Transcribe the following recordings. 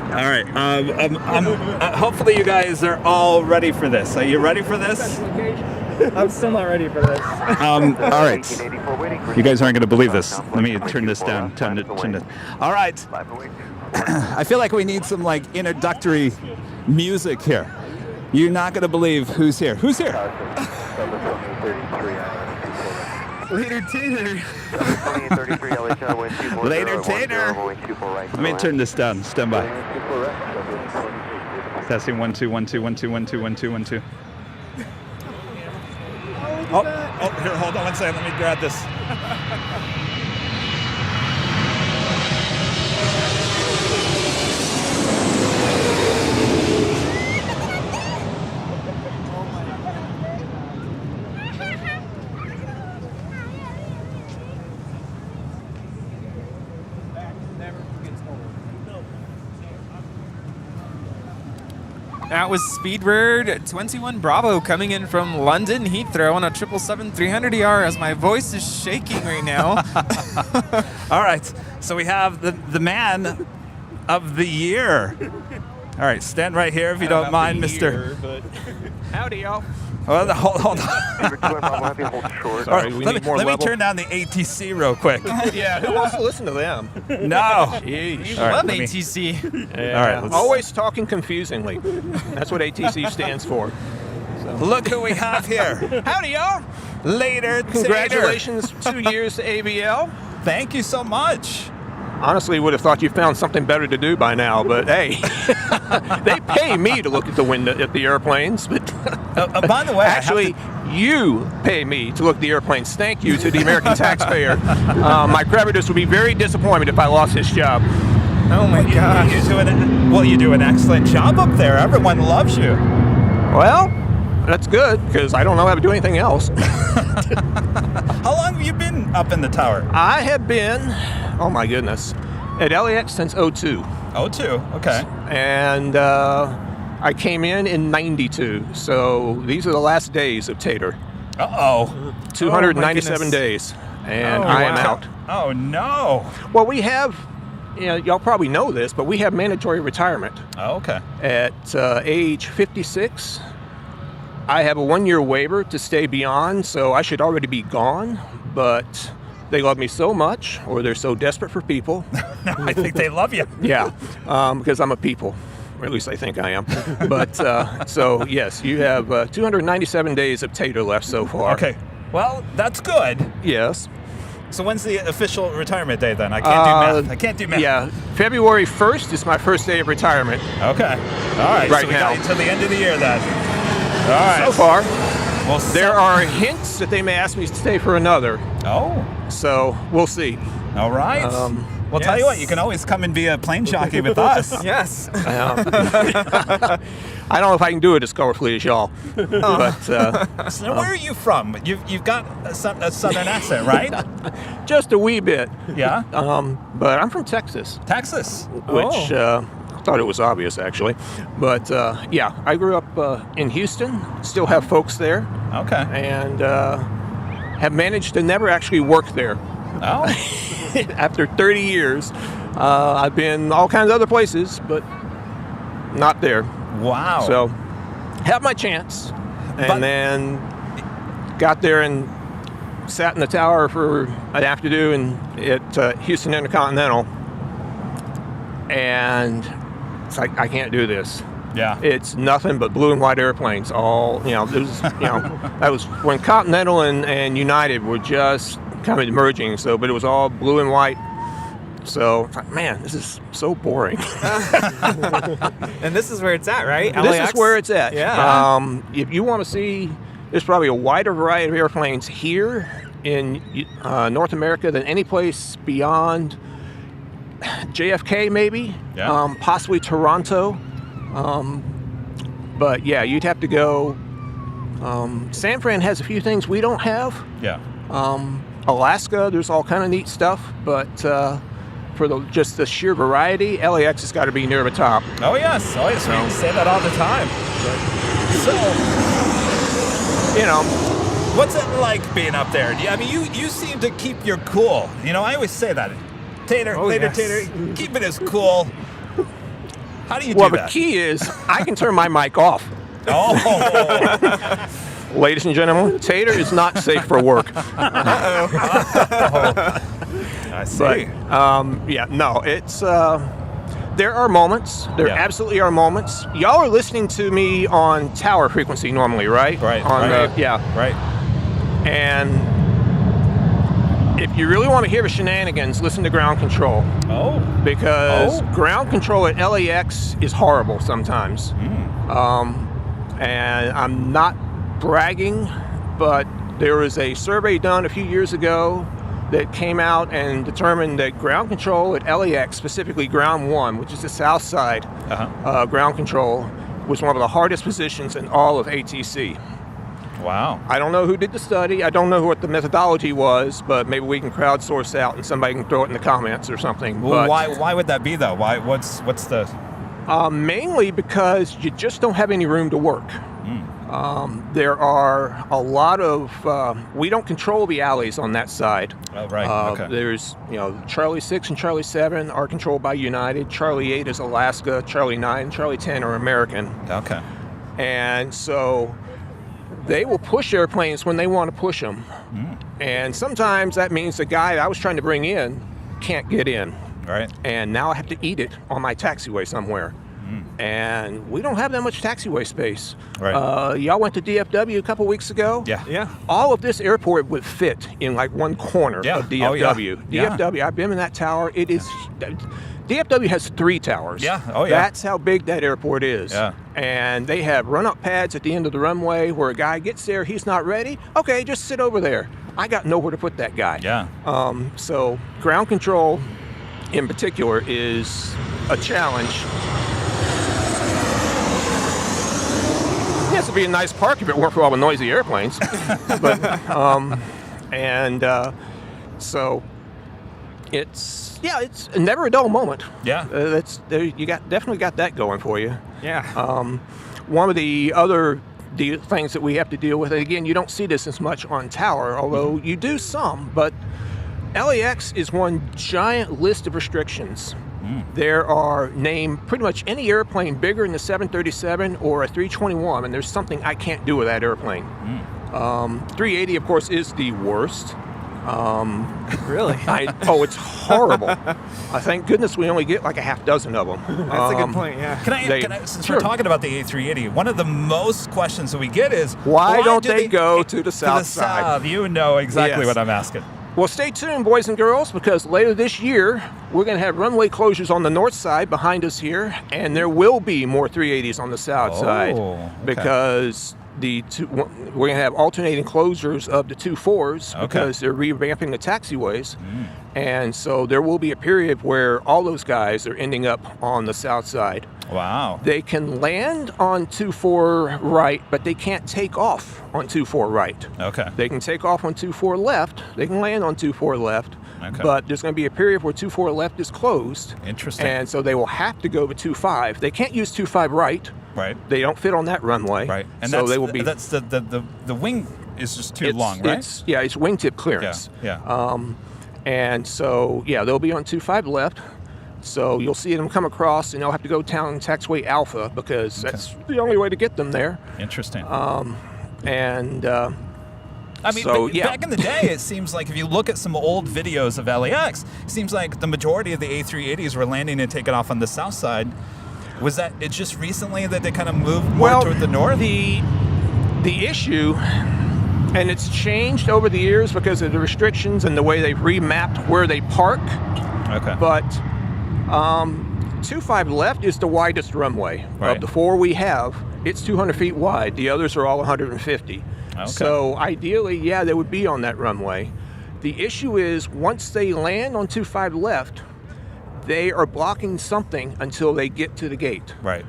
All right. Hopefully you guys are all ready for this. Are you ready for this? I'm still not ready for this. All right. You guys aren't going to believe this. Let me turn this down. Turn it. All right. I feel like we need some like introductory music here. You're not going to believe who's here. Who's here? Later Tater. Later Tater. Let me turn this down. Stand by. Testing 1 2 1 2 1 2 1 2 1 2 1 2. Oh, here, hold on one second. Let me grab this. That was Speedbird 21 Bravo coming in from London Heathrow on a 777-300ER as my voice is shaking right now. All right, so we have the man of the year. All right, stand right here if you don't mind, Mr. Howdy, y'all. Well, hold on. Sorry, we need more let me level. turn down the ATC real quick. Yeah, who wants to listen to them? No. Jeez. All right, Love let me- ATC. Yeah. All right, let's- Always talking confusingly. That's what ATC stands for. Look who we have here. Howdy, y'all. Later Tater. Congratulations, 2 years to ABL. Thank you so much. Honestly, would have thought you found something better to do by now, but hey, they pay me to look at the window at the airplanes. But By the way, actually, you pay me to look at the airplanes. Thank you to the American taxpayer. My creditors would be very disappointed if I lost this job. Oh my gosh. you do an excellent job up there. Everyone loves you. Well, that's good because I don't know how to do anything else. How long have you been up in the tower? I have been, oh my goodness, at LAX since 02. Oh, two. Okay. And I came in 92. So these are the last days of Tater. Uh-oh. 297 days. And I am out. Oh, no. Well, we have, y'all probably know this, but we have mandatory retirement. Oh, okay. At age 56, I have a 1-year waiver to stay beyond, so I should already be gone. But they love me so much, or they're so desperate for people. I think they love you. Yeah, because I'm a people, or at least I think I am. But so yes, you have 297 days of Tater left so far. Okay. Well, that's good. Yes. So when's the official retirement day then? I can't do math. Yeah, February 1st is my first day of retirement. Okay. All right. Right so we now. got until the end of the year then. All right. So far, Well, there are hints that they may ask me to stay for another. Oh. So we'll see. All right. Well, tell you what, you can always come and be a plane jockey with us. Yes. I don't know if I can do it as colorfully as y'all, but So where are you from? You've got a southern accent, right? just a wee bit. Yeah. But I'm from Texas, Texas. which I thought it was obvious actually. But yeah, I grew up in Houston. Still have folks there, Okay. and have managed to never actually work there. Oh. After 30 years, I've been all kinds of other places, but not there. Wow. So, had my chance, and But- then got there and sat in the tower for an afternoon at Houston Intercontinental, and it's like, I can't do this. Yeah. It's nothing but blue and white airplanes. All, there's, that was when Continental and United were just kind of merging. So, but it was all blue and white. So, it's like, man, this is so boring. And this is where it's at, right? This LAX? is where it's at. Yeah. If you want to see, there's probably a wider variety of airplanes here in North America than any place beyond JFK, maybe. Yeah. Possibly Toronto. But yeah, you'd have to go. San Fran has a few things we don't have. Yeah. Alaska, there's all kind of neat stuff, but for just the sheer variety, LAX has got to be near the top. Oh yes. Oh yes. We say that all the time. So, what's it like being up there? I mean, you seem to keep your cool. I always say that. Tater, Oh, Later yes. Tater, keep it as cool. How do you Well, do the that? key is I can turn my mic off. Oh, Ladies and gentlemen, Tater is not safe for work. I see. But yeah, no, it's there are moments. There Yeah. absolutely are moments. Y'all are listening to me on tower frequency normally, right? Right, On right. yeah. Right. And if you really want to hear the shenanigans, listen to ground control. Oh. Because Oh. ground control at LAX is horrible sometimes. And I'm not bragging, but there was a survey done a few years ago that came out and determined that ground control at LAX, specifically ground 1, which is the south side ground control, was one of the hardest positions in all of ATC. Wow. I don't know who did the study. I don't know what the methodology was, but maybe we can crowdsource out and somebody can throw it in the comments or something. Well, But why would that be though? Why? What's the? mainly because you just don't have any room to work. There are a lot of, we don't control the alleys on that side. Oh, right. Okay. There's, Charlie 6 and Charlie 7 are controlled by United. Charlie 8 is Alaska. Charlie 9 and Charlie 10 are American. Okay. And so they will push airplanes when they want to push them. And sometimes that means the guy that I was trying to bring in can't get in. Right. And now I have to eat it on my taxiway somewhere. And we don't have that much taxiway space. Right. Y'all went to DFW a couple weeks ago. Yeah. Yeah. All of this airport would fit in like one corner Yeah. of DFW. Oh, yeah. DFW, I've been in that tower. It is, DFW has 3 towers. Yeah. Oh, yeah. That's how big that airport is. Yeah. And they have run-up pads at the end of the runway where a guy gets there, he's not ready. Okay, just sit over there. I got nowhere to put that guy. Yeah. So ground control in particular is a challenge. Yes, it'd be a nice park if it weren't for all the noisy airplanes. But so it's never a dull moment. Yeah. You definitely got that going for you. Yeah. One of the other things that we have to deal with, and again, you don't see this as much on tower, although you do some, but LAX is one giant list of restrictions. There are named pretty much any airplane bigger than the 737 or a 321, and there's something I can't do with that airplane. 380, of course, is the worst. Really? It's horrible. I thank goodness we only get like a half dozen of them. That's a good point. Yeah. Can I since Sure. we're talking about the A380, one of the most questions that we get is Why don't do they go to the south side? South? You know exactly Yes. what I'm asking. Well, stay tuned, boys and girls, because later this year, we're going to have runway closures on the north side behind us here, and there will be more 380s on the south side okay. because we're going to have alternating closures of the 24s because they're revamping the taxiways. And so there will be a period where all those guys are ending up on the south side. Wow. They can land on 24 right, but they can't take off on 24 right. Okay. They can take off on 24 left. They can land on 24 left. Okay. But there's going to be a period where 24 left is closed. Interesting. And so they will have to go to 25. They can't use 25 right. Right. They don't fit on that runway. Right. And so that's, they will be. that's the wing is just too long, right? It's wingtip clearance. Yeah. And so, they'll be on 25 left. So you'll see them come across, and they'll have to go down taxiway Alpha because that's the only way to get them there. Interesting. I mean, back in the day, it seems like if you look at some old videos of LAX, it seems like the majority of the A380s were landing and taking off on the south side. Was that it just recently that they kind of moved more toward the north? The issue, and it's changed over the years because of the restrictions and the way they've remapped where they park. Okay. But 25 left is the widest runway. Right. Of the 4 we have, it's 200 feet wide. The others are all 150. Okay. So ideally, they would be on that runway. The issue is once they land on 25 left, they are blocking something until they get to the gate. Right.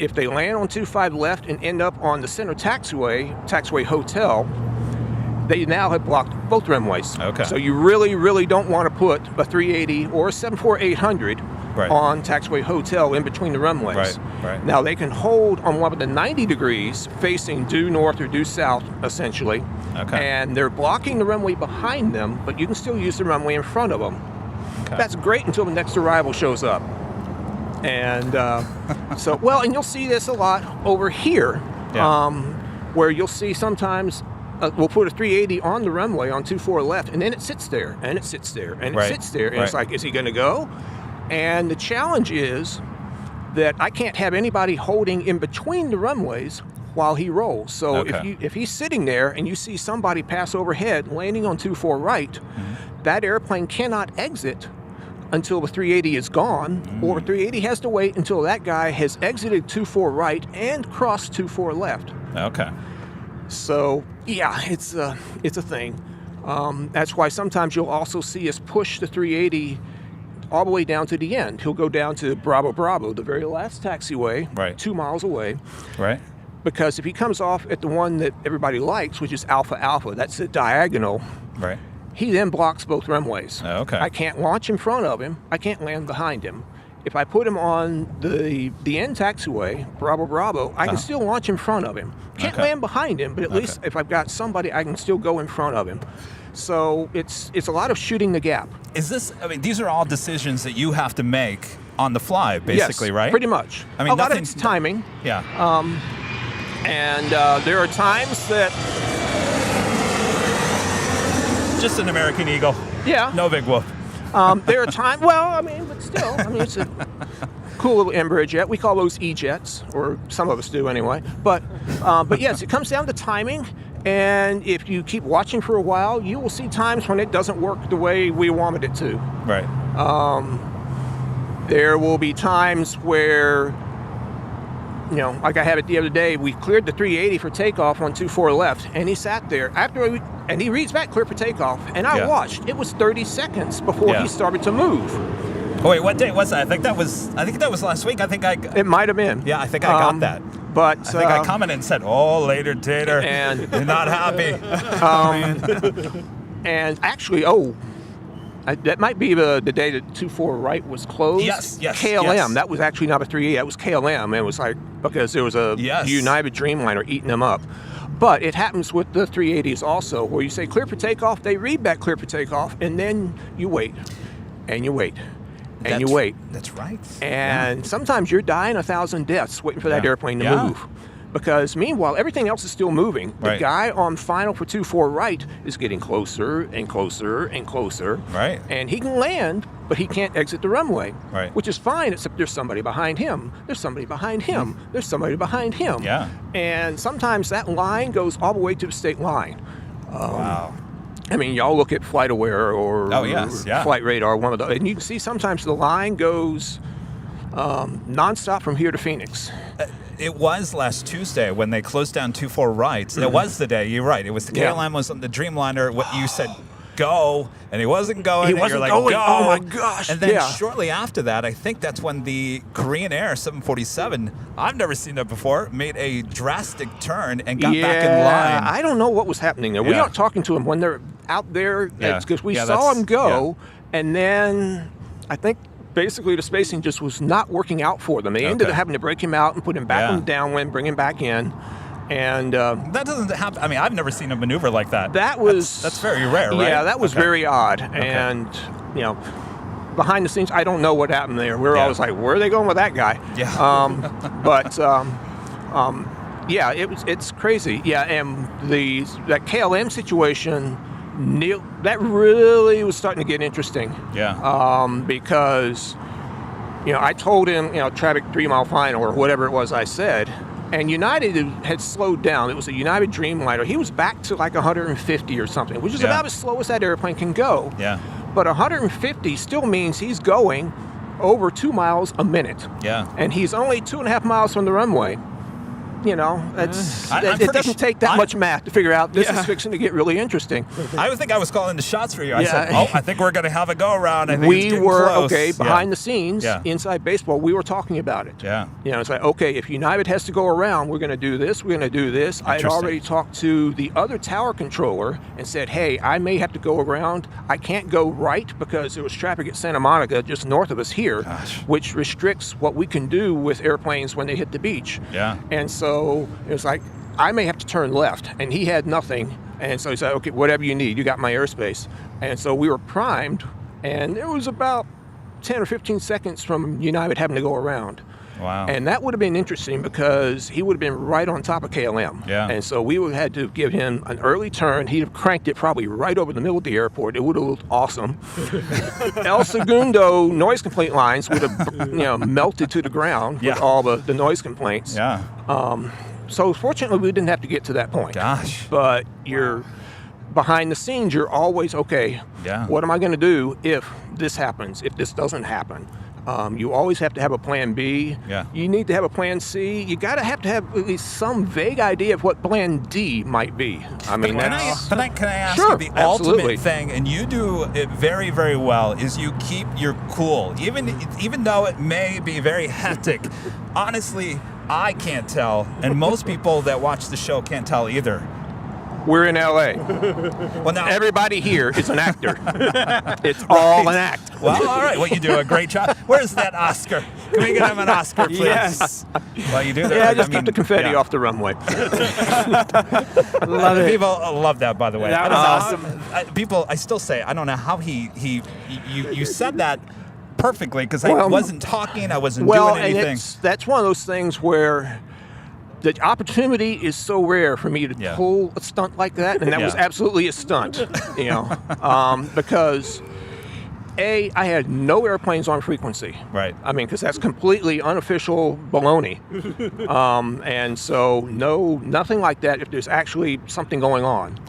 If they land on 25 left and end up on the center taxiway hotel, they now have blocked both runways. Okay. So you really, really don't want to put a 380 or a 747-800 on taxiway hotel in between the runways. Right. Now they can hold on one of the 90 degrees facing due north or due south, essentially. Okay. And they're blocking the runway behind them, but you can still use the runway in front of them. Okay. That's great until the next arrival shows up. And so, well, and you'll see this a lot over here, where you'll see sometimes we'll put a 380 on the runway on 24 left, and then it sits there, and it sits there, and it sits there, and it's like, is he going to go? And the challenge is that I can't have anybody holding in between the runways while he rolls. So if he's sitting there and you see somebody pass overhead landing on 24 right, that airplane cannot exit until the 380 is gone, or 380 has to wait until that guy has exited 24 right and crossed 24 left. Okay. So yeah, it's a thing. That's why sometimes you'll also see us push the 380 all the way down to the end. He'll go down to Bravo Bravo, the very last taxiway, 2 miles away. Right. Because if he comes off at the one that everybody likes, which is Alpha Alpha, that's the diagonal. Right. He then blocks both runways. Okay. I can't launch in front of him. I can't land behind him. If I put him on the end taxiway, Bravo Bravo, I can still launch in front of him. Can't land behind him, but at least if I've got somebody, I can still go in front of him. So it's a lot of shooting the gap. Is this? I mean, these are all decisions that you have to make on the fly, basically, yes, right? Pretty much. I mean, a lot of it's timing. Yeah. And there are times that. Just an American Eagle. Yeah. No big whoop. There are times. Well, I mean, but still, I mean, it's a cool little Embraer jet. We call those E-jets, or some of us do anyway. But yes, it comes down to timing. And if you keep watching for a while, you will see times when it doesn't work the way we wanted it to. Right. There will be times where, you know, like I had it the other day, we cleared the 380 for takeoff on 24 left, and he sat there and he reads back, clear for takeoff, and I watched. It was 30 seconds before he started to move. Oh, wait, what date was that? I think that was last week. It might have been. Yeah, I think I got that. But I think I commented and said, "Oh, later, Tater," and you're not happy. And actually, that might be the day that 24 right was closed. Yes. KLM. Yes. That was actually not a 380. That was KLM. It was like because there was a United Dreamliner eating them up. But it happens with the 380s also, where you say clear for takeoff, they read back clear for takeoff, and then you wait, and you wait. And you wait. That's right. And sometimes you're dying 1,000 deaths waiting for that airplane to move. Because meanwhile, everything else is still moving. The guy on final for 24 right is getting closer and closer and closer. Right. And he can land, but he can't exit the runway. Right. Which is fine, except there's somebody behind him. There's somebody behind him. There's somebody behind him. Yeah. And sometimes that line goes all the way to the state line. Wow. I mean, y'all look at FlightAware or Flight Radar, one of those, and you can see sometimes the line goes nonstop from here to Phoenix. It was last Tuesday when they closed down 24 right. It was the day. You're right. It was the KLM was on the Dreamliner. What you said, go, and he wasn't going. He wasn't like, going. Go. Oh my gosh! And then shortly after that, I think that's when the Korean Air 747, I've never seen that before, made a drastic turn and got back in line. I don't know what was happening there. We aren't talking to them when they're out there because we saw them go, and then I think basically the spacing just was not working out for them. They ended up having to break him out and put him back on the downwind, bring him back in. And that doesn't happen. I mean, I've never seen a maneuver like that. That's very rare, right? Yeah, that was very odd. And you know, behind the scenes, I don't know what happened there. We're always like, where are they going with that guy? Yeah. Yeah, it's crazy. Yeah, and that KLM situation, that really was starting to get interesting. Yeah. Because you know, I told him, you know, traffic 3 mile final or whatever it was I said. And United had slowed down. It was a United Dreamliner. He was back to like 150 or something, which is about as slow as that airplane can go. Yeah. But 150 still means he's going over 2 miles a minute. Yeah. And he's only 2.5 miles from the runway. You know, it doesn't take that much math to figure out this is fixing to get really interesting. I would think I was calling the shots for you. I said, I think we're going to have a go around. I think we were close. behind the scenes, inside baseball. We were talking about it. Yeah. You know, it's like, okay, if United has to go around, we're going to do this. We're going to do this. I had already talked to the other tower controller and said, hey, I may have to go around. I can't go right because there was traffic at Santa Monica just north of us here, which restricts what we can do with airplanes when they hit the beach. Yeah. And so it was like, I may have to turn left, and he had nothing. And so he said, okay, whatever you need, you got my airspace. And so we were primed, and it was about 10 or 15 seconds from United having to go around. Wow. And that would have been interesting because he would have been right on top of KLM. Yeah. And so we would have had to give him an early turn. He'd have cranked it probably right over the middle of the airport. It would have looked awesome. El Segundo noise complaint lines would have melted to the ground with all the noise complaints. Yeah. So fortunately, we didn't have to get to that point. Gosh. But you're behind the scenes, you're always, okay, what am I going to do if this happens, if this doesn't happen? You always have to have a plan B. Yeah. You need to have a plan C. You got to have at least some vague idea of what plan D might be. I mean, can I ask Sure, you the absolutely. ultimate thing, and you do it very, very well, is you keep your cool. Even though it may be very hectic, honestly, I can't tell, and most people that watch the show can't tell either. We're in LA. Well, now Everybody here is an actor. It's all an act. Well, all right. Well, you do a great job. Where's that Oscar? Can we get him an Oscar, please? Yes. Well, you do that. Yeah, just keep the confetti off the runway. Love it. People love that, by the way. That was awesome. People, I still say, I don't know how you said that perfectly because I Well, wasn't talking, I wasn't doing anything. And that's one of those things where the opportunity is so rare for me to pull a stunt like that, and that was absolutely a stunt, because I had no airplanes on frequency. Right. I mean, because that's completely unofficial baloney, and so nothing like that. If there's actually something going on.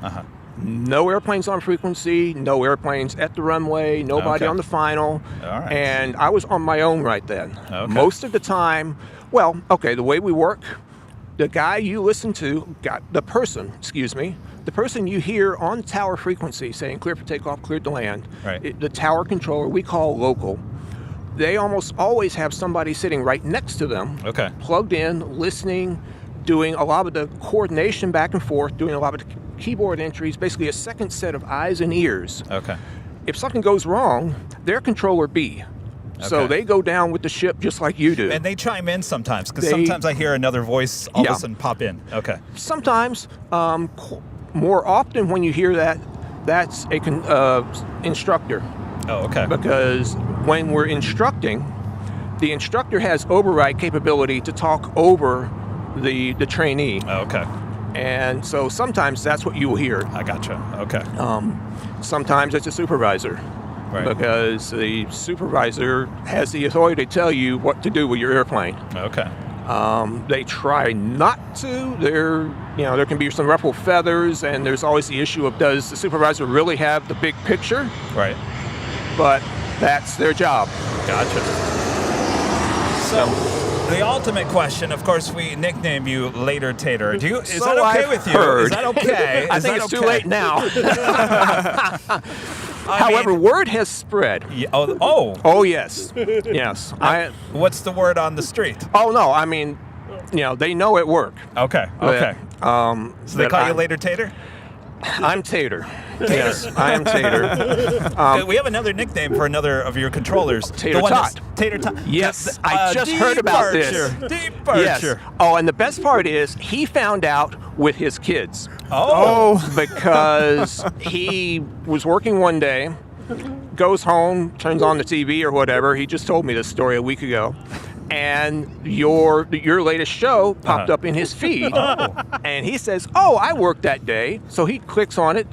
No airplanes on frequency, no airplanes at the runway, nobody on the final, and I was on my own right then. Most of the time, the way we work, the guy you listen to, the person you hear on tower frequency saying clear for takeoff, clear to land, the tower controller we call local, they almost always have somebody sitting right next to them, plugged in, listening, doing a lot of the coordination back and forth, doing a lot of the keyboard entries, basically a second set of eyes and ears. If something goes wrong, they're controller B. So they go down with the ship just like you do. And they chime in sometimes, because sometimes I hear another voice all of a sudden pop in. Sometimes, more often when you hear that, that's a instructor. Because when we're instructing, the instructor has override capability to talk over the trainee. And so sometimes that's what you will hear. I gotcha. Sometimes it's a supervisor. Because the supervisor has the authority to tell you what to do with your airplane. They try not to. There can be some ruffled feathers, and there's always the issue of, does the supervisor really have the big picture? But that's their job. Gotcha. So the ultimate question, of course, we nickname you Later Tater. Is that okay with you? Is that okay? I think it's too late now. However, word has spread. Oh, yes. Yes. What's the word on the street? Oh, no. I mean, they know at work. So they call you Later Tater? I'm Tater. Yes, I am Tater. We have another nickname for another of your controllers. Tater Tot. Tater Tot. Yes, I just heard about this. Departure. Yes. Oh, and the best part is he found out with his kids. Because he was working one day, goes home, turns on the TV or whatever. He just told me this story a week ago. And your latest show popped up in his feed, and he says, I worked that day. So he clicks on it,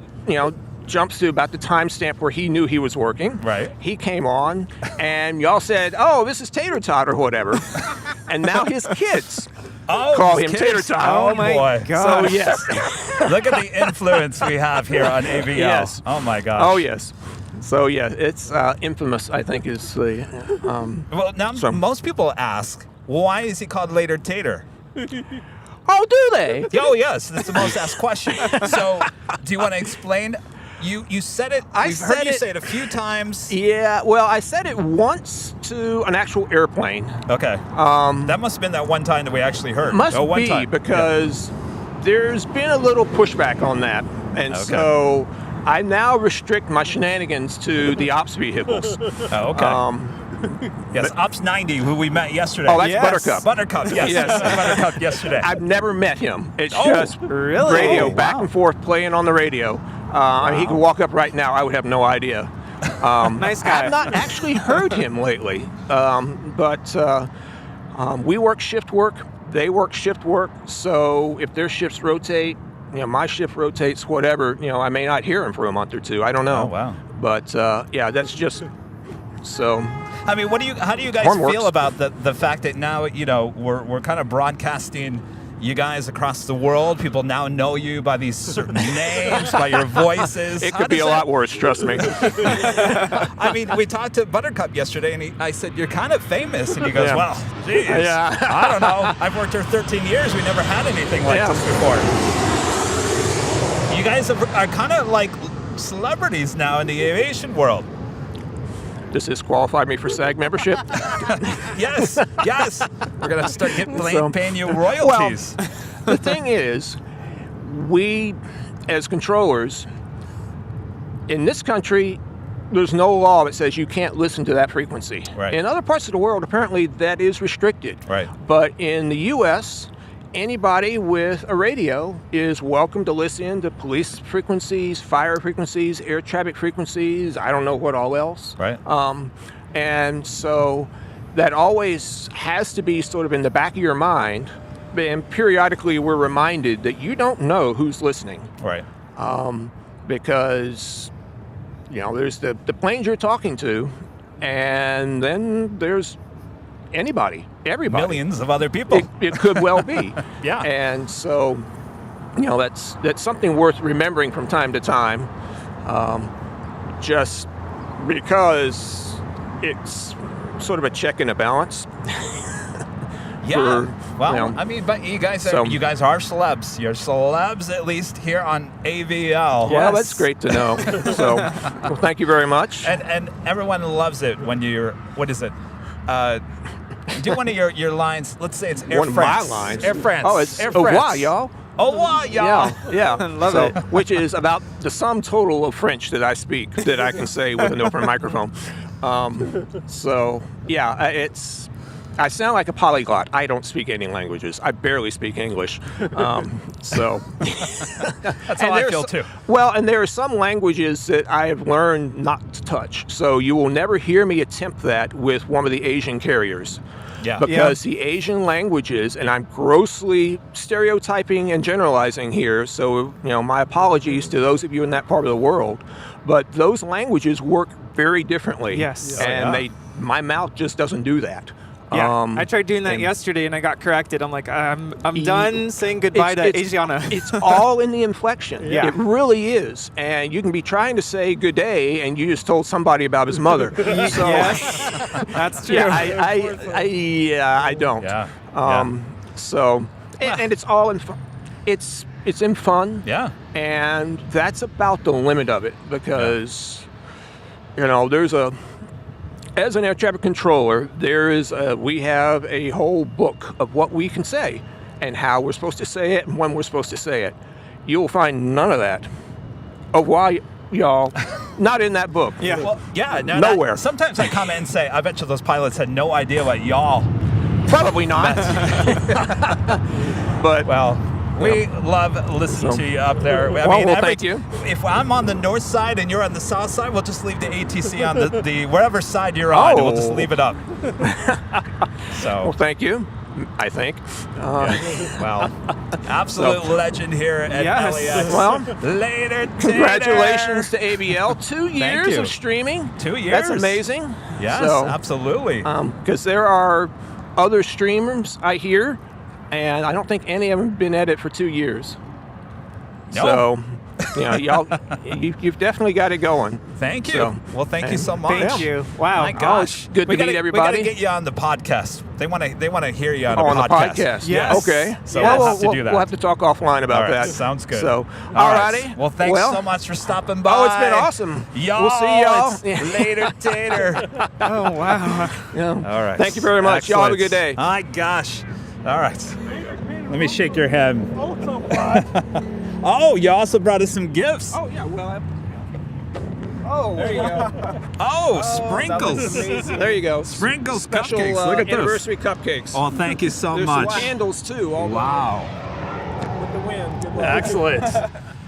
jumps to about the timestamp where he knew he was working. He came on, and y'all said, this is Tater Tot or whatever. And now his kids call him Tater Tot. Oh my God. So yes. Look at the influence we have here on AVL. Yes. Oh my gosh. Oh yes. So yeah, it's infamous, I think, is the. Well, now most people ask, why is he called Later Tater? Oh, do they? Oh yes, that's the most asked question. So, do you want to explain? You said it. We've heard you say it a few times. Yeah. Well, I said it once to an actual airplane. That must have been that one time that we actually heard. Must be because there's been a little pushback on that, and so I now restrict my shenanigans to the ops vehicles. Yes, Ops 90, who we met yesterday. Oh, that's Buttercup. Buttercup, yes. Buttercup yesterday. I've never met him. It's just radio, back and forth, playing on the radio. I mean, he could walk up right now. I would have no idea. Nice guy. I've not actually heard him lately, but we work shift work. They work shift work. So if their shifts rotate, my shift rotates, whatever, I may not hear him for a month or two. I don't know. Oh, wow. But yeah, that's just so. I mean, how do you guys feel about the fact that now, we're kind of broadcasting you guys across the world? People now know you by these certain names, by your voices. It could be a lot worse, trust me. I mean, we talked to Buttercup yesterday, and I said, you're kind are kind of famous. And he goes, well, geez, I don't know. I've worked here 13 years. We never had anything like this before. You guys are kind of like celebrities now in the aviation world. Does this qualify me for SAG membership? Yes. We're going to start paying you royalties. Well, the thing is, we, as controllers, in this country, there's no law that says you can't listen to that frequency. Right. In other parts of the world, apparently, that is restricted. Right. But in the U.S., anybody with a radio is welcome to listen to police frequencies, fire frequencies, air traffic frequencies, I don't know what all else. Right. And so that always has to be sort of in the back of your mind, and periodically we're reminded that you don't know who's listening. Right. Because, there's the planes you're talking to, and then there's anybody, everybody. Millions of other people. It could well be. Yeah. And so, that's something worth remembering from time to time, just because it's sort of a check and a balance. Yeah. I mean, but you guys are celebs. You're celebs, at least here on AVL. Well, that's great to know. So, well, thank you very much. And everyone loves it when you're, what is it? Do one of your lines. Let's say it's Air one France. Of my lines. Air France. Oh, it's Air au revoir, France. y'all. Au revoir, y'all. Yeah. Love it. Which is about the sum total of French that I speak, that I can say with an open microphone. So, yeah, I sound like a polyglot. I don't speak any languages. I barely speak English. So that's how I feel too. Well, and there are some languages that I have learned not to touch. So you will never hear me attempt that with one of the Asian carriers. Yeah. Because the Asian languages, and I'm grossly stereotyping and generalizing here, so my apologies to those of you in that part of the world, but those languages work very differently. Yes. And my mouth just doesn't do that. Yeah, I tried doing that yesterday and I got corrected. I'm like, I'm done saying goodbye to Asiana. It's all in the inflection. Yeah. It really is. And you can be trying to say good day and you just told somebody about his mother. So, yes, that's true. Yeah, I don't. Yeah. So, and it's all in fun. It's in fun. Yeah. And that's about the limit of it because, there's as an air traffic controller, we have a whole book of what we can say and how we're supposed to say it and when we're supposed to say it. You'll find none of that. Of why, y'all, not in that book. Yeah. Well, yeah. Nowhere. Sometimes I comment and say, I bet you those pilots had no idea what y'all. Probably not. But we love listening to you up there. Thank you. If I'm on the north side and you're on the south side, we'll just leave the ATC on the wherever side you're on, and we'll just leave it up. So. Well, thank you. I think. Absolute legend here at LAX. Well, LATER TATER. Congratulations to ABL. 2 years of streaming. 2 years. That's amazing. Yes, absolutely. Because there are other streamers I hear, and I don't think any of them have been at it for 2 years. No. So, y'all, you've definitely got it going. Thank you. So, well, thank you so much. Thank you. Wow. My gosh. Good to meet everybody. We got to get you on the podcast. They want to hear you on the podcast. Yes. Yes. Okay. So we'll have to do that. We'll have to talk offline about that. Sounds good. So, all righty. right. Well, thanks so much for stopping by. Oh, it's been awesome. Y'all, we'll see y'all. LATER TATER. Oh, wow. Yeah. All right. Thank you very much. Y'all have a good day. My gosh. All right. Let me shake your hand. Oh, you also brought us some gifts. Oh, yeah. Well, there you go. Oh, sprinkles. There you go. Sprinkles Special, cupcakes. Look at those. Anniversary cupcakes. Oh, thank you so There's much. some candles, too. Wow. With the wind. Good luck. Excellent.